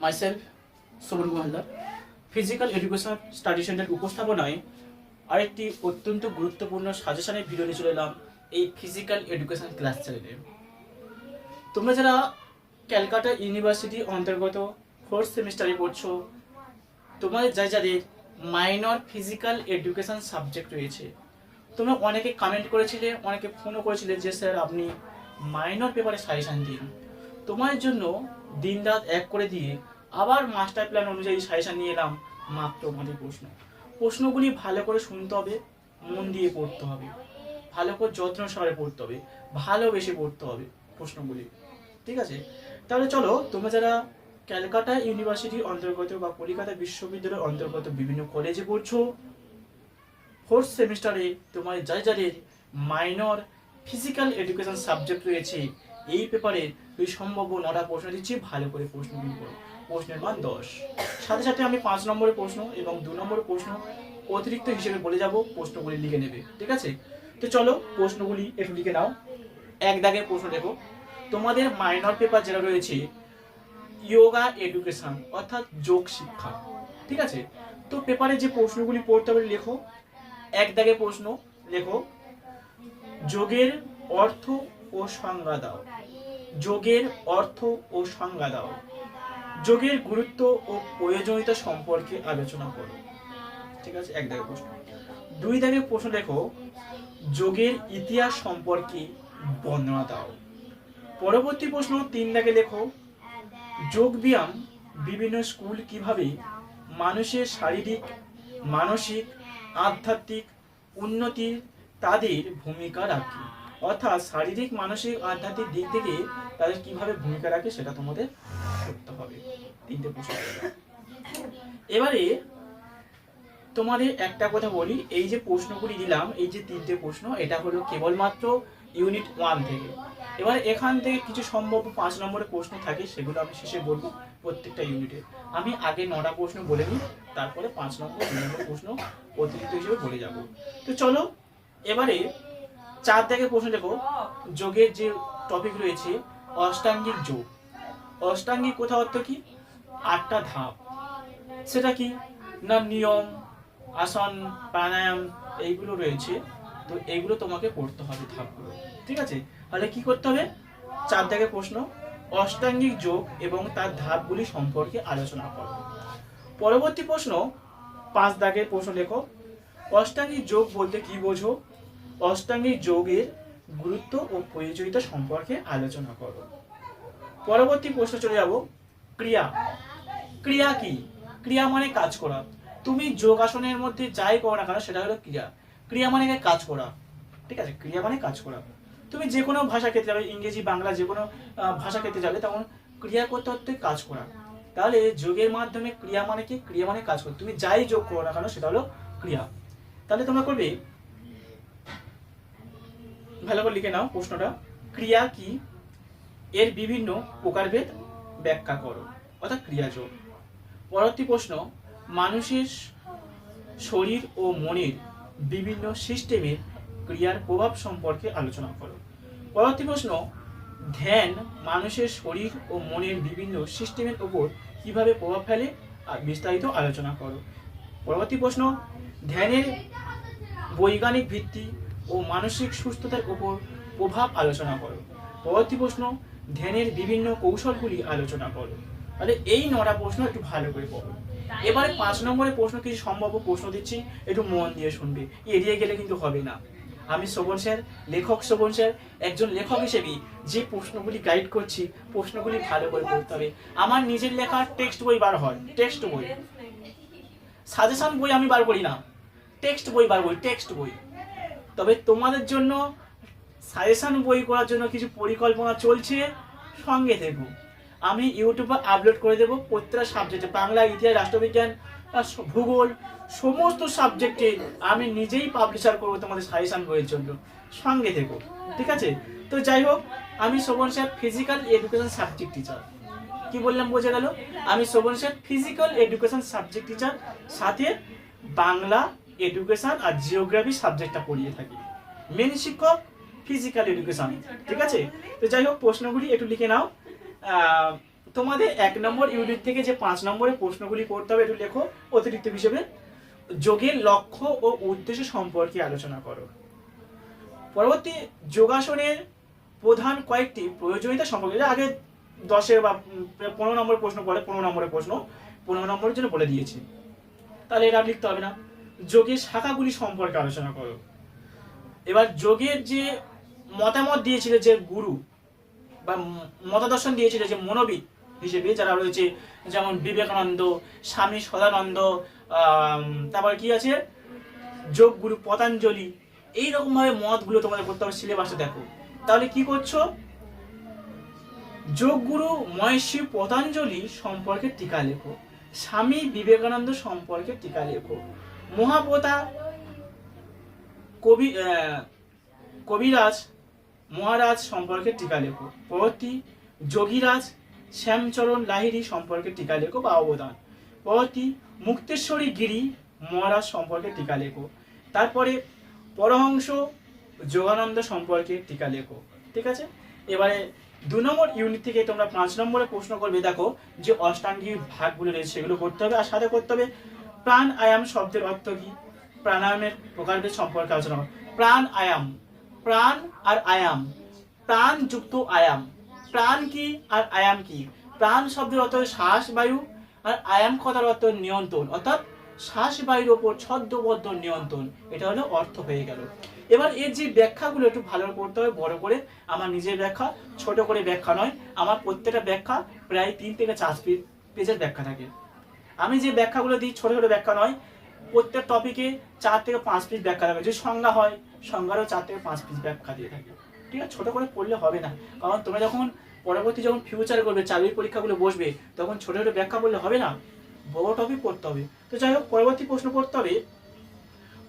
Myself Shovan Haldar physical education study centre উপস্থাপনায় আরেকটি অত্যন্ত গুরুত্বপূর্ণ সাজেশনের ভিডিও নিয়ে চলে এলাম এই ফিজিক্যাল এডুকেশন ক্লাস চ্যানেলে। তোমরা যারা ক্যালকাটা ইউনিভার্সিটি অন্তর্গত ফোর্থ সেমিস্টারে পড়ছো, তোমাদের যাদের মাইনর ফিজিক্যাল এডুকেশন সাবজেক্ট রয়েছে, তোমরা অনেকে কমেন্ট করেছিলে, অনেকে ফোনও করেছিলে যে স্যার আপনি মাইনর পেপারে সাজেশান দিন। তোমার জন্য দিনরাত এক করে দিয়ে আবার মাস্টার প্ল্যান অনুযায়ী সাজেশান নিয়ে এলাম মাত্র 5টি প্রশ্নগুলি ভালো করে শুনতে হবে, মন দিয়ে পড়তে হবে, ভালো করে যত্ন সহকারে পড়তে হবে, ভালোবেসে পড়তে হবে প্রশ্নগুলি, ঠিক আছে? তাহলে চলো, তোমরা যারা ক্যালকাটা ইউনিভার্সিটির অন্তর্গত বা কলকাতা বিশ্ববিদ্যালয়ের অন্তর্গত বিভিন্ন কলেজে পড়ছো, ফোর্থ সেমিস্টারে তোমার যাদের মাইনর ফিজিক্যাল এডুকেশন সাবজেক্ট রয়েছে, এই পেপারে তুই সম্ভাব্য 9টা প্রশ্ন দিচ্ছি, ভালো করে প্রশ্নগুলি করো। প্রশ্নের মান 10, সাথে সাথে আমি 5 নম্বরের প্রশ্ন এবং 2 নম্বরের প্রশ্ন অতিরিক্ত হিসেবে বলে যাব, প্রশ্নগুলি লিখে নেবে, ঠিক আছে? তো চলো প্রশ্নগুলি একটু লিখে নাও। এক দাগের প্রশ্ন দেখো, তোমাদের মাইনর পেপার যেটা রয়েছে যোগা এডুকেশন অর্থাৎ যোগ শিক্ষা, ঠিক আছে? তো পেপারে যে প্রশ্নগুলি পড়তে হবে লেখো। এক দাগের প্রশ্ন লেখো, যোগের অর্থ ও সংজ্ঞা দাও। যোগের অর্থ ও সংজ্ঞা দাও। যোগের গুরুত্ব ও প্রয়োজনীয়তা সম্পর্কে আলোচনা করো, ঠিক আছে? এক দাগের প্রশ্ন। 2 দাগের প্রশ্ন লেখো, যোগের ইতিহাস সম্পর্কে বর্ণনা দাও। পরবর্তী প্রশ্ন 3 দাগে লেখো, যোগ ব্যায়াম বিভিন্ন স্কুল কিভাবে মানুষের শারীরিক, মানসিক, আধ্যাত্মিক উন্নতির তাদের ভূমিকা রাখে। অর্থাৎ শারীরিক, মানসিক, আধ্যাত্মিক দিক থেকে তাদের কিভাবে ভূমিকা রাখে সেটা তোমাদের করতে হবে। 3টে প্রশ্ন। এবারে তোমাদের একটা কথা বলি, এই যে প্রশ্নগুলি দিলাম, এই যে 3টে প্রশ্ন, এটা হলো কেবলমাত্র ইউনিট 1 থেকে। এবার এখান থেকে কিছু সম্ভাব্য 5 নম্বরের প্রশ্ন থাকে, সেগুলো আমি শেষে বলবো প্রত্যেকটা ইউনিটে। আমি আগে 9টা প্রশ্ন বলে নিই, তারপরে 5 নম্বর 2 নম্বর প্রশ্ন অতিরিক্ত হিসেবে বলে যাব। তো চলো এবারে 4 দাগের প্রশ্ন দেখো, যোগের যে টপিক রয়েছে অষ্টাঙ্গিক যোগ। অষ্টাঙ্গিক কথা অর্থ কি? 8টা ধাপ। সেটা কি না, নিয়ম, আসন, প্রাণায়াম এইগুলো রয়েছে। তো এইগুলো তোমাকে পড়তে হবে ধাপগুলো, ঠিক আছে? তাহলে কি করতে হবে? 4 দাগের প্রশ্ন, অষ্টাঙ্গিক যোগ এবং তার ধাপগুলি সম্পর্কে আলোচনা করো। পরবর্তী প্রশ্ন 5 দাগের প্রশ্ন লেখো, অষ্টাঙ্গিক যোগ বলতে কি বোঝো? অষ্টাঙ্গিক যোগের গুরুত্ব ও প্রয়োজনীয়তা সম্পর্কে আলোচনা করো। পরবর্তী প্রশ্ন চলে যাব, ক্রিয়া। ক্রিয়া কি? ক্রিয়া মানে কাজ করা। তুমি যোগাসনের মধ্যে যাই করো না কেন সেটা হলো ক্রিয়া। ক্রিয়া মানে কাজ করা, ঠিক আছে? ক্রিয়া মানে কাজ করা। তুমি যে কোনো ভাষা ক্ষেত্রে যাবে, ইংরেজি, বাংলা, যে কোনো ভাষা ক্ষেত্রে যাবে, তখন ক্রিয়া করতে হতে কাজ করা। তাহলে যোগের মাধ্যমে ক্রিয়া মানে কি? ক্রিয়া মানে কাজ করা। তুমি যাই যোগ করো না কেন সেটা হলো ক্রিয়া। তাহলে তোমরা করবে, ভালো করে লিখে নাও প্রশ্নটা, ক্রিয়া কি, এর বিভিন্ন প্রকারভেদ ব্যাখ্যা করো, অর্থাৎ ক্রিয়াযোগ। পরবর্তী প্রশ্ন, মানুষের শরীর ও মনের বিভিন্ন সিস্টেমের ক্রিয়ার প্রভাব সম্পর্কে আলোচনা করো। পরবর্তী প্রশ্ন, ধ্যান মানুষের শরীর ও মনের বিভিন্ন সিস্টেমের উপর কিভাবে প্রভাব ফেলে আর বিস্তারিত আলোচনা করো। পরবর্তী প্রশ্ন, ধ্যানের বৈজ্ঞানিক ভিত্তি ও মানসিক সুস্থতার উপর প্রভাব আলোচনা করো। পরবর্তী প্রশ্ন, ধ্যানের বিভিন্ন কৌশলগুলি আলোচনা করো। তাহলে এই 9টা প্রশ্ন একটু ভালো করে পড়ো। এবারে 5 নম্বরের প্রশ্ন কিছু সম্ভাব্য প্রশ্ন দিচ্ছি, একটু মন দিয়ে শুনবে, এড়িয়ে গেলে কিন্তু হবে না। আমি শোভন স্যার, লেখক শোভন স্যার, একজন লেখক হিসেবে যে প্রশ্নগুলি গাইড করছি, প্রশ্নগুলি ভালো করে পড়তে হবে। আমার নিজের লেখা টেক্সট বই বার হয়, টেক্সট বই, সাজেশন বই আমি বার করি না, টেক্সট বই বার করি, টেক্সট বই। তবে তোমাদের জন্য সাজেশন বই করার জন্য কিছু পরিকল্পনা চলছে, সঙ্গে থেকো। আমি ইউটিউবে আপলোড করে দেবো প্রত্যেকটা সাবজেক্টে, বাংলা, ইতিহাস, রাষ্ট্রবিজ্ঞান, ভূগোল, সমস্ত সাবজেক্টে আমি নিজেই পাবলিশার করবো তোমাদের সাজেশন বইয়ের জন্য, সঙ্গে থেকো, ঠিক আছে? তো যাই হোক, আমি Shovan sir physical education subject teacher. কি বললাম বোঝা গেল? আমি Shovan sir physical education subject teacher, সাথে বাংলা, এডুকেশন আর জিওগ্রাফি সাবজেক্টটা পড়িয়ে থাকি। মেন শিক্ষক ফিজিক্যাল এডুকেশন, ঠিক আছে? তো যাই হোক, প্রশ্নগুলি একটু লিখে নাও। তোমাদের 1 নম্বর ইউনিট থেকে যে 5 নম্বরের প্রশ্নগুলি করতে হবে একটু লেখো অতিরিক্ত হিসেবে। যোগের লক্ষ্য ও উদ্দেশ্য সম্পর্কে আলোচনা করো। পরবর্তী যোগাসনের প্রধান কয়েকটি প্রয়োজনীয়তা সম্পর্কে, আগে 10 বা 15 নম্বরের প্রশ্ন পড়ে 15 নম্বরের প্রশ্ন 15 নম্বরের জন্য বলে দিয়েছি, তাহলে এটা লিখতে হবে না। যোগের শাখাগুলি সম্পর্কে আলোচনা করো। এবার যোগের যে মতামত দিয়েছিল যে গুরু বা মতদর্শন দিয়েছিল যে মনোবিদ হিসেবে যারা রয়েছে, যেমন বিবেকানন্দ, স্বামী সদানন্দ, তারপর কি আছে যোগ গুরু পতঞ্জলি, এইরকম ভাবে মতগুলো তোমাদের করতে হবে, সিলেবাসে দেখো। তাহলে কি করছো, যোগ গুরু মহর্ষি পতঞ্জলি সম্পর্কে টিকা লেখো, স্বামী বিবেকানন্দ সম্পর্কে টিকা লেখো, মহাবোধা কবিরাজ মহারাজ সম্পর্কে টিকা লেখো। পরবর্তী যোগীরাজ শ্যামচরণ লাহিড়ী সম্পর্কে টিকা লেখো বা অবদান। পরবর্তী মুক্তেশ্বরী গিরি মহারাজ সম্পর্কে টিকা লেখো। তারপরে পরহংস যোগানন্দ সম্পর্কে টিকা লেখো। ঠিক আছে, এবারে 2 নম্বর ইউনিট থেকে তোমরা 5 নম্বরে প্রশ্ন করবে। দেখো যে অষ্টাঙ্গিক ভাগগুলো রয়েছে সেগুলো করতে হবে, আর সাথে করতে হবে প্রাণ আয়াম শব্দের অর্থ কি, প্রাণায়ামের প্রকারভেদ সম্পর্কে আলোচনা করো। প্রাণ আয়াম, প্রাণ আর আয়াম, প্রাণ যুক্ত আয়াম, প্রাণ কি আর আয়াম কি। প্রাণ শব্দের অর্থ শ্বাস বায়ু, আর আয়াম কথার অর্থ নিয়ন্ত্রণ, অর্থাৎ শ্বাস বায়ুর ওপর ছদ্মবদ্ধ নিয়ন্ত্রণ, এটা হলো অর্থ হয়ে গেল। এবার এর যে ব্যাখ্যাগুলো একটু ভালো করতে হবে, বড় করে, আমার নিজের ব্যাখ্যা, ছোট করে ব্যাখ্যা নয়। আমার প্রত্যেকটা ব্যাখ্যা প্রায় 3 থেকে 4 পেজের ব্যাখ্যা থাকে। আমি যে ব্যাখ্যাগুলো দিই ছোট ছোট ব্যাখ্যা নয়, প্রত্যেক টপিকে 4 থেকে 5 পেজ ব্যাখ্যা থাকে। যদি সংজ্ঞা হয়, সংজ্ঞারও 4 থেকে 5 পেজ ব্যাখ্যা দিয়ে থাকে। ঠিক আছে, ছোট করে পড়লে হবে না, কারণ তোমরা যখন পরবর্তী যখন ফিউচার করবে, চাকরির পরীক্ষাগুলো বসবে, তখন ছোট ছোট ব্যাখ্যা বললে হবে না, বড় টপিক পড়তে হবে। তো যাই হোক, পরবর্তী প্রশ্ন পড়তে হবে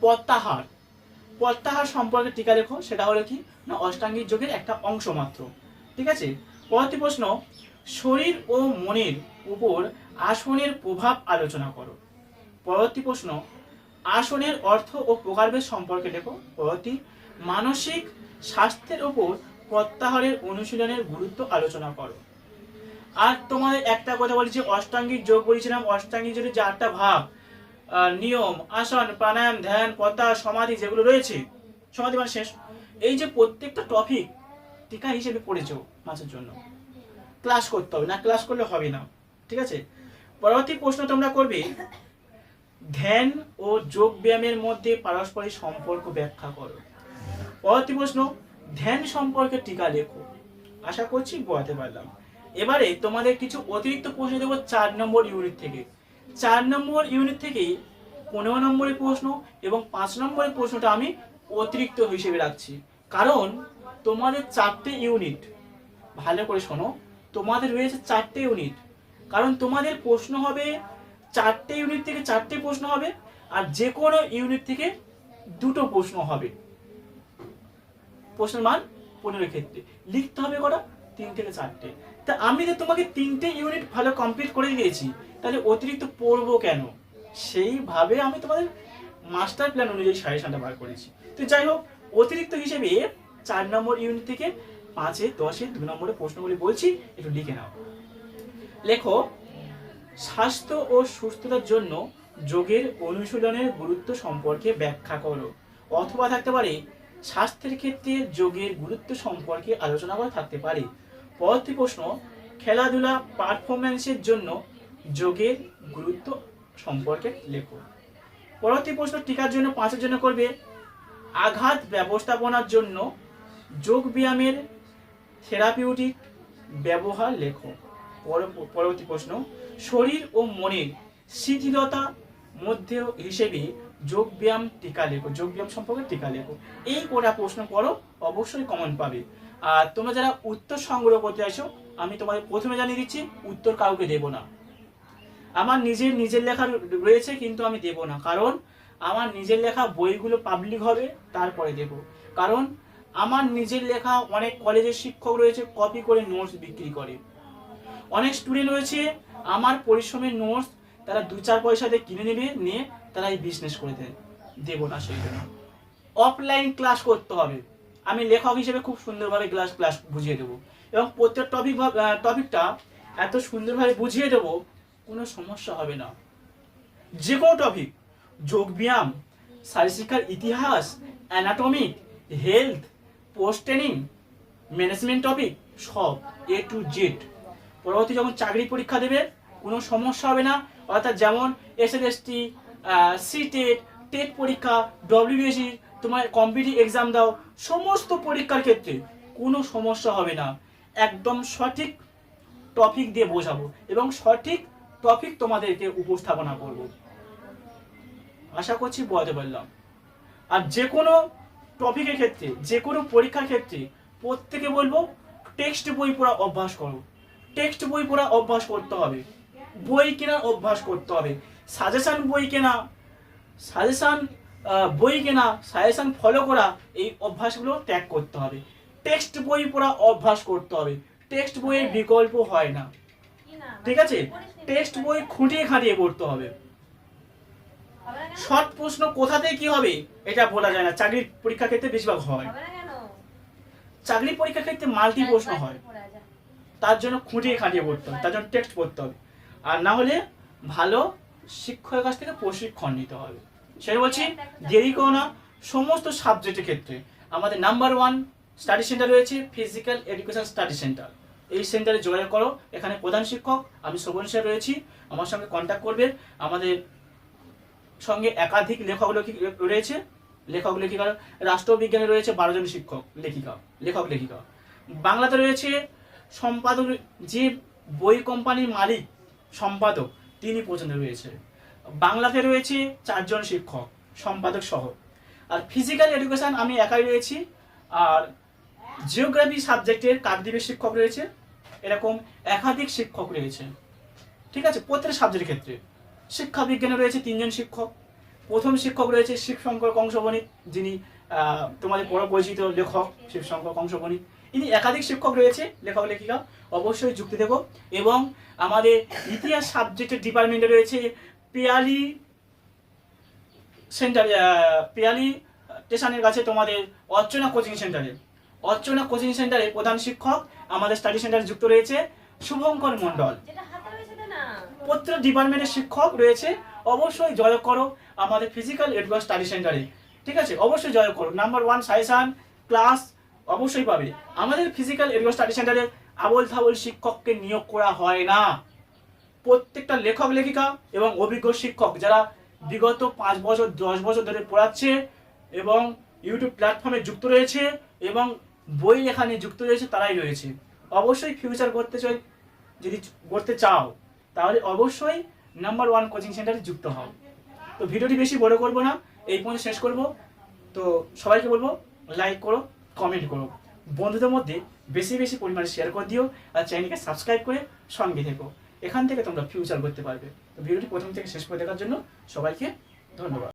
প্রত্যাহার। প্রত্যাহার সম্পর্কে টিকা লেখো, সেটা হলো কি না অষ্টাঙ্গিক যোগের একটা অংশ মাত্র। ঠিক আছে, পরবর্তী প্রশ্ন শরীর ও মনের উপর আসনের প্রভাব আলোচনা করো। পরবর্তী প্রশ্ন আসনের অর্থ ও প্রকারভেদ সম্পর্কে লেখো। পরবর্তী মানসিক স্বাস্থ্যের উপর প্রত্যাহারের অনুশীলনের গুরুত্ব আলোচনা করো। আর তোমাদের একটা কথা বলি যে অষ্টাঙ্গিক যোগ বলেছিলাম, অষ্টাঙ্গিক যোগের যে 8টা ভাগ, নিয়ম, আসন, প্রাণায়াম, ধ্যান, প্রত্যাহার, সমাধি যেগুলো রয়েছে, সমাধি মানে শেষ, এই যে প্রত্যেকটা টপিক টিকা হিসেবে পড়েছো মাসের জন্য, ক্লাস করতে হবে, না ক্লাস করলে হবে না। ঠিক আছে, পরবর্তী প্রশ্ন তোমরা করবে ধ্যান ও যোগ ব্যায়ামের মধ্যে পারস্পরিক সম্পর্ক ব্যাখ্যা করো। পরবর্তী প্রশ্ন ধ্যান সম্পর্কে টিকা লেখো। আশা করছি বোঝাতে পারলাম। এবারে তোমাদের কিছু অতিরিক্ত প্রশ্ন দেবো 4 নম্বর ইউনিট থেকে। 4 নম্বর ইউনিট থেকে 15 নম্বরের প্রশ্ন এবং 5 নম্বরের প্রশ্নটা আমি অতিরিক্ত হিসেবে রাখছি, কারণ তোমাদের 4টে ইউনিট, ভালো করে শোনো, তোমাদের রয়েছে 4টে ইউনিট, কারণ তোমাদের প্রশ্ন হবে 4টে ইউনিট থেকে 4টে প্রশ্ন হবে, আর যে কোনো ইউনিট থেকে 2টো প্রশ্ন হবে। প্রশ্নের মান 15 ক্ষেত্রে লিখতে হবে কটা, 3 থেকে 4টে। তা আমি যে তোমাকে 3টে ইউনিট ভালো কমপ্লিট করে দিয়েছি, তাহলে অতিরিক্ত পড়বো কেন? সেইভাবে আমি তোমাদের মাস্টার প্ল্যান অনুযায়ী সাজেশনটা বার করেছি। তো যাই হোক, অতিরিক্ত হিসেবে 4 নম্বর ইউনিট থেকে 5, 10, 2 নম্বরের প্রশ্নগুলি বলছি, একটু লিখে নাও। লেখো স্বাস্থ্য ও সুস্থতার জন্য যোগের অনুশীলনের গুরুত্ব সম্পর্কে ব্যাখ্যা করো। অথবা থাকতে পারে স্বাস্থ্যের ক্ষেত্রে যোগের গুরুত্ব সম্পর্কে আলোচনা করা থাকতে পারে। পরবর্তী প্রশ্ন খেলাধুলা পারফরম্যান্সের জন্য যোগের গুরুত্ব সম্পর্কে লেখো। পরবর্তী প্রশ্ন টিকার জন্য 5-এর জন্য করবে আঘাত ব্যবস্থাপনার জন্য যোগ ব্যায়ামের থেরাপিউটিক ব্যবহার লেখো। পরবর্তী প্রশ্ন শরীর ও মনের শিথিলতা মধ্যে হিসেবে যোগ ব্যায়াম টিকা লেখো, যোগ ব্যায়াম সম্পর্কে টিকা লেখো। এই কটা প্রশ্ন করো, অবশ্যই কমন পাবে। আর তোমরা যারা উত্তর সংগ্রহ করতে চাইছো, আমি তোমাদের প্রথমে জানিয়ে দিচ্ছি উত্তর কাউকে দেব না। আমার নিজের লেখা রয়েছে, কিন্তু আমি দেব না, কারণ আমার নিজের লেখা বইগুলো পাবলিক হবে তারপরে দেব। কারণ আমার নিজের লেখা অনেক কলেজের শিক্ষক রয়েছে কপি করে নোটস বিক্রি করে, অনেক স্টুডেন্ট রয়েছে আমার পরিশ্রমের নোটস তারা 2-4 পয়সাতে কিনে নেবে, নিয়ে তারা এই বিজনেস করে দেয়। দেব না, সেই জন্য অফলাইন ক্লাস করতে হবে। আমি লেখক হিসেবে খুব সুন্দরভাবে ক্লাস বুঝিয়ে দেবো, এবং প্রত্যেক টপিকটা এত সুন্দরভাবে বুঝিয়ে দেবো, কোনো সমস্যা হবে না। যে কোনো টপিক, যোগব্যায়াম, শারীরশিক্ষার ইতিহাস, anatomy, health, post training, management topic, সব A to Z। পরবর্তী যখন চাকরি পরীক্ষা দেবে কোনো সমস্যা হবে না। অর্থাৎ যেমন SLST, CTET, টেট পরীক্ষা, WBSC, তোমার কম্পিটিটিভ এক্সাম দাও, সমস্ত পরীক্ষার ক্ষেত্রে কোনো সমস্যা হবে না। একদম সঠিক টপিক দিয়ে বোঝাবো এবং সঠিক টপিক তোমাদেরকে উপস্থাপনা করব। আশা করছি বোঝাতে পারলাম। আর যে কোনো টপিকের ক্ষেত্রে, যে কোনো পরীক্ষার ক্ষেত্রে প্রত্যেকে বলবো টেক্সট বই পড়া অভ্যাস করো। টেক্সট বই পড়া অভ্যাস করতে হবে, বই কেনার অভ্যাস করতে হবে, সাজেশন বই কেনা, সাজেশন ফলো করা, এই অভ্যাসগুলো ত্যাগ করতে হবে। টেক্সট বই পড়া অভ্যাস করতে হবে। টেক্সট বইয়ের বিকল্প হয় না, ঠিক আছে? টেক্সট বই খুঁটিয়ে খাটিয়ে পড়তে হবে। শর্ট প্রশ্ন কোথাতে কি হবে এটা বলা যায় না। চাকরির পরীক্ষার ক্ষেত্রে বেশিরভাগ হয়, চাকরি পরীক্ষার ক্ষেত্রে মাল্টি প্রশ্ন হয়, তার জন্য খুঁটিয়ে খাটিয়ে পড়তে হবে, তার জন্য টেক্সট পড়তে হবে। আর না হলে ভালো শিক্ষকের কাছ থেকে প্রশিক্ষণ নিতে হবে। সেটা বলছি, দেরি করো না। সমস্ত সাবজেক্টের ক্ষেত্রে আমাদের নাম্বার 1 স্টাডি সেন্টার রয়েছে, ফিজিক্যাল এডুকেশন স্টাডি সেন্টার। এই সেন্টারে যোগাযোগ করো। এখানে প্রধান শিক্ষক আমি শোভন স্যার রয়েছি, আমার সঙ্গে কন্ট্যাক্ট করবে। আমাদের সঙ্গে একাধিক লেখক রয়েছে, লেখক লেখিকা। রাষ্ট্রবিজ্ঞানে রয়েছে 12 জন শিক্ষক লেখক লেখিকা। বাংলাতে রয়েছে সম্পাদক, যে বই কোম্পানির মালিক সম্পাদক তিনি পর্যন্ত রয়েছে। বাংলাতে রয়েছে 4 জন শিক্ষক সম্পাদক সহ। আর ফিজিক্যাল এডুকেশন আমি একাই রয়েছি। আর জিওগ্রাফি সাবজেক্টের কাকদ্বীপের শিক্ষক রয়েছে। এরকম একাধিক শিক্ষক রয়েছে, ঠিক আছে? প্রত্যেক সাবজেক্টের ক্ষেত্রে শিক্ষা বিজ্ঞানে রয়েছে 3 জন শিক্ষক। প্রথম শিক্ষক রয়েছে শিবশঙ্কর কংসবণিক, যিনি তোমাদের বড় পরিচিত লেখক শিবশঙ্কর কংসবণিক। ইনি একাধিক শিক্ষক রয়েছে, লেখক লেখিকা, অবশ্যই যুক্তি দেবো। এবং আমাদের ইতিহাস সাবজেক্টের ডিপার্টমেন্টে রয়েছে পিয়ালি স্টেশনের কাছে তোমাদের অর্চনা কোচিং সেন্টারে প্রধান শিক্ষক আমাদের স্টাডি সেন্টারে যুক্ত রয়েছে শুভঙ্কর মণ্ডল। প্রত্যেক ডিপার্টমেন্টের শিক্ষক রয়েছে। অবশ্যই যোগাযোগ করো আমাদের ফিজিক্যাল এডুকেশন স্টাডি সেন্টারে, ঠিক আছে? অবশ্যই যোগাযোগ করো। নাম্বার 1 সাজেশন ক্লাস অবশ্যই পাবে। আমাদের ফিজিক্যাল এডুকেশন স্টাডি সেন্টারে আবল থাবল শিক্ষককে নিয়োগ করা হয় না। প্রত্যেকটা লেখক লেখিকা এবং অভিজ্ঞ শিক্ষক যারা বিগত 5 বছর 10 বছর ধরে পড়াচ্ছে এবং ইউটিউব প্ল্যাটফর্মে যুক্ত রয়েছে এবং বই লেখা নিয়ে যুক্ত রয়েছে, তারাই রয়েছে। অবশ্যই ফিউচার যদি করতে চাও তাহলে অবশ্যই নাম্বার 1 কোচিং সেন্টারে যুক্ত হও। তো ভিডিওটি বেশি বড় করব না, এই পর্যন্ত শেষ করব। তো সবাইকে বলবো লাইক করো, কমেন্ট করো, বন্ধুদের মধ্যে বেশি বেশি পরিমাণে শেয়ার করে দিও। আর চ্যানেলকে সাবস্ক্রাইব করে সঙ্গে থেকো। এখান থেকে তোমরা ফিউচার করতে পারবে। তো ভিডিওটি প্রথম থেকে শেষ করে দেখার জন্য সবাইকে ধন্যবাদ।